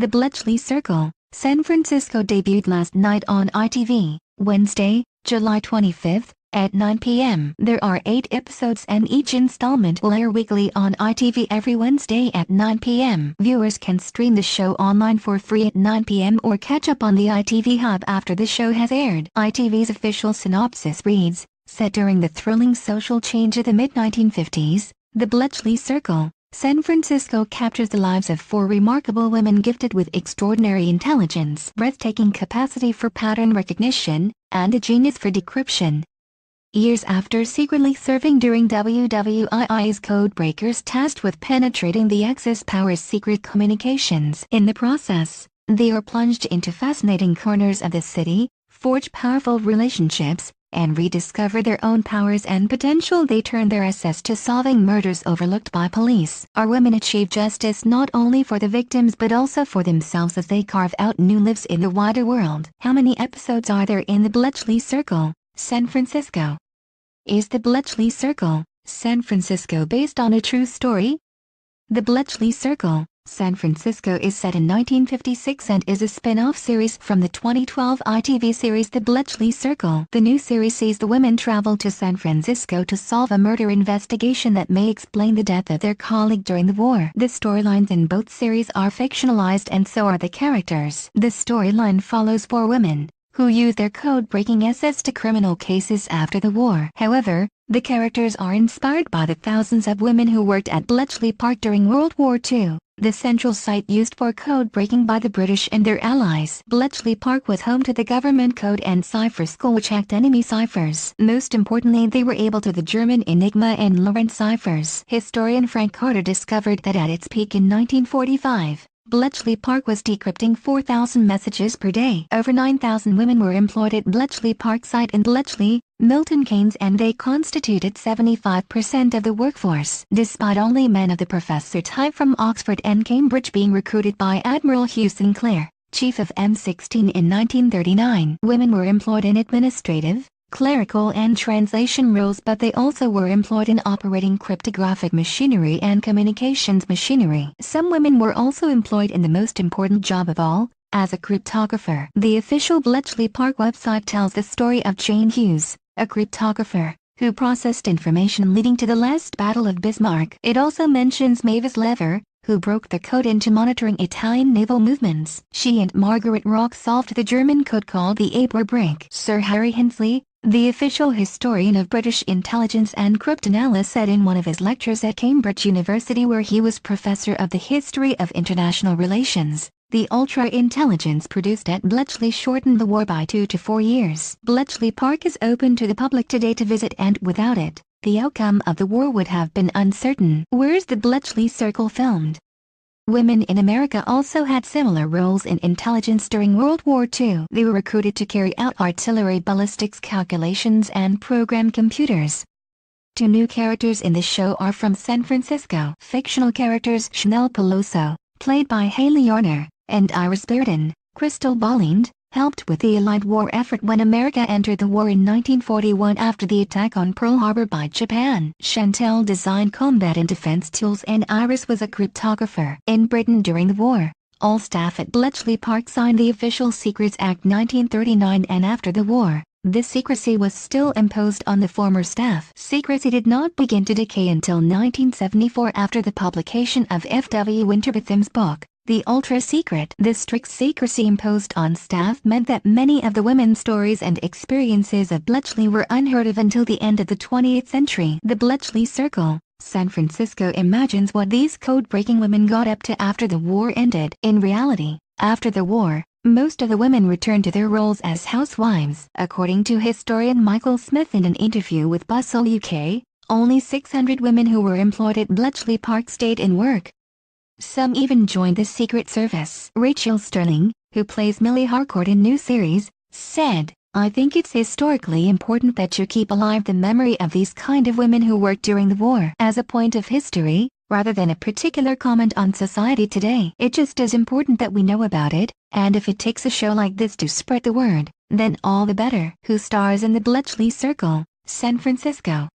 The Bletchley Circle, San Francisco debuted last night on ITV, Wednesday, July 25, at 9 p.m. There are 8 episodes and each installment will air weekly on ITV every Wednesday at 9 p.m. Viewers can stream the show online for free at 9 p.m. or catch up on the ITV Hub after the show has aired. ITV's official synopsis reads, set during the thrilling social change of the mid-1950s, The Bletchley Circle, San Francisco captures the lives of 4 remarkable women gifted with extraordinary intelligence, breathtaking capacity for pattern recognition, and a genius for decryption. Years after secretly serving during WWII's codebreakers tasked with penetrating the Axis power's secret communications. In the process, they are plunged into fascinating corners of the city, forge powerful relationships, and rediscover their own powers and potential. They turn their assess to solving murders overlooked by police. Our women achieve justice not only for the victims but also for themselves as they carve out new lives in the wider world. How many episodes are there in the Bletchley Circle, San Francisco? Is the Bletchley Circle, San Francisco based on a true story? The Bletchley Circle, San Francisco is set in 1956 and is a spin-off series from the 2012 ITV series The Bletchley Circle. The new series sees the women travel to San Francisco to solve a murder investigation that may explain the death of their colleague during the war. The storylines in both series are fictionalized and so are the characters. The storyline follows 4 women who use their code-breaking access to criminal cases after the war. However, the characters are inspired by the thousands of women who worked at Bletchley Park during World War II, the central site used for code-breaking by the British and their allies. Bletchley Park was home to the government code and cipher school which hacked enemy ciphers. Most importantly, they were able to the German Enigma and Laurent ciphers. Historian Frank Carter discovered that at its peak in 1945, Bletchley Park was decrypting 4,000 messages per day. Over 9,000 women were employed at Bletchley Park site in Bletchley, Milton Keynes, and they constituted 75% of the workforce. Despite only men of the professor type from Oxford and Cambridge being recruited by Admiral Hugh Sinclair, chief of M16 in 1939, women were employed in administrative, clerical and translation roles, but they also were employed in operating cryptographic machinery and communications machinery. Some women were also employed in the most important job of all, as a cryptographer. The official Bletchley Park website tells the story of Jane Hughes, a cryptographer, who processed information leading to the last Battle of Bismarck. It also mentions Mavis Lever, who broke the code into monitoring Italian naval movements. She and Margaret Rock solved the German code called the Aber Break. Sir Harry Hensley, the official historian of British intelligence and cryptanalysis, said in one of his lectures at Cambridge University, where he was professor of the history of international relations, the ultra-intelligence produced at Bletchley shortened the war by 2 to 4 years. Bletchley Park is open to the public today to visit, and without it, the outcome of the war would have been uncertain. Where's the Bletchley Circle filmed? Women in America also had similar roles in intelligence during World War II. They were recruited to carry out artillery ballistics calculations and program computers. 2 new characters in the show are from San Francisco. Fictional characters Chanel Peloso, played by Haley Yarner, and Iris Bearden, Crystal Bolland, helped with the Allied war effort when America entered the war in 1941 after the attack on Pearl Harbor by Japan. Chantel designed combat and defense tools, and Iris was a cryptographer. In Britain during the war, all staff at Bletchley Park signed the Official Secrets Act 1939, and after the war, this secrecy was still imposed on the former staff. Secrecy did not begin to decay until 1974 after the publication of F.W. Winterbotham's book, The Ultra Secret. This strict secrecy imposed on staff meant that many of the women's stories and experiences of Bletchley were unheard of until the end of the 20th century. The Bletchley Circle, San Francisco imagines what these code-breaking women got up to after the war ended. In reality, after the war, most of the women returned to their roles as housewives. According to historian Michael Smith in an interview with Bustle UK, only 600 women who were employed at Bletchley Park stayed in work. Some even joined the Secret Service. Rachel Sterling, who plays Millie Harcourt in new series, said, "I think it's historically important that you keep alive the memory of these kind of women who worked during the war as a point of history, rather than a particular comment on society today. It's just as important that we know about it, and if it takes a show like this to spread the word, then all the better." Who stars in the Bletchley Circle, San Francisco?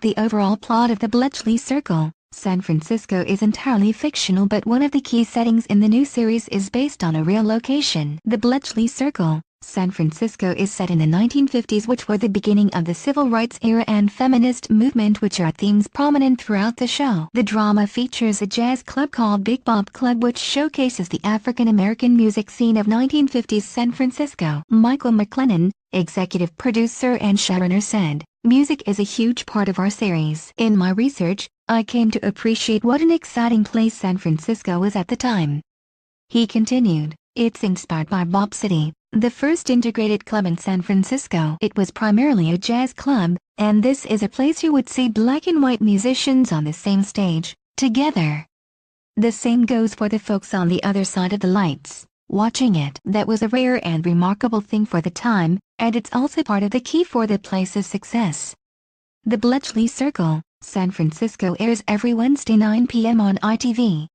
The overall plot of the Bletchley Circle, San Francisco is entirely fictional, but one of the key settings in the new series is based on a real location. The Bletchley Circle, San Francisco, is set in the 1950s, which were the beginning of the civil rights era and feminist movement, which are themes prominent throughout the show. The drama features a jazz club called Big Bop Club, which showcases the African-American music scene of 1950s San Francisco. Michael McLennan, executive producer and showrunner, said, "Music is a huge part of our series. In my research, I came to appreciate what an exciting place San Francisco was at the time." He continued, "It's inspired by Bop City, the first integrated club in San Francisco. It was primarily a jazz club, and this is a place you would see black and white musicians on the same stage, together. The same goes for the folks on the other side of the lights, watching it. That was a rare and remarkable thing for the time, and it's also part of the key for the place's success." The Bletchley Circle, San Francisco airs every Wednesday 9 p.m. on ITV.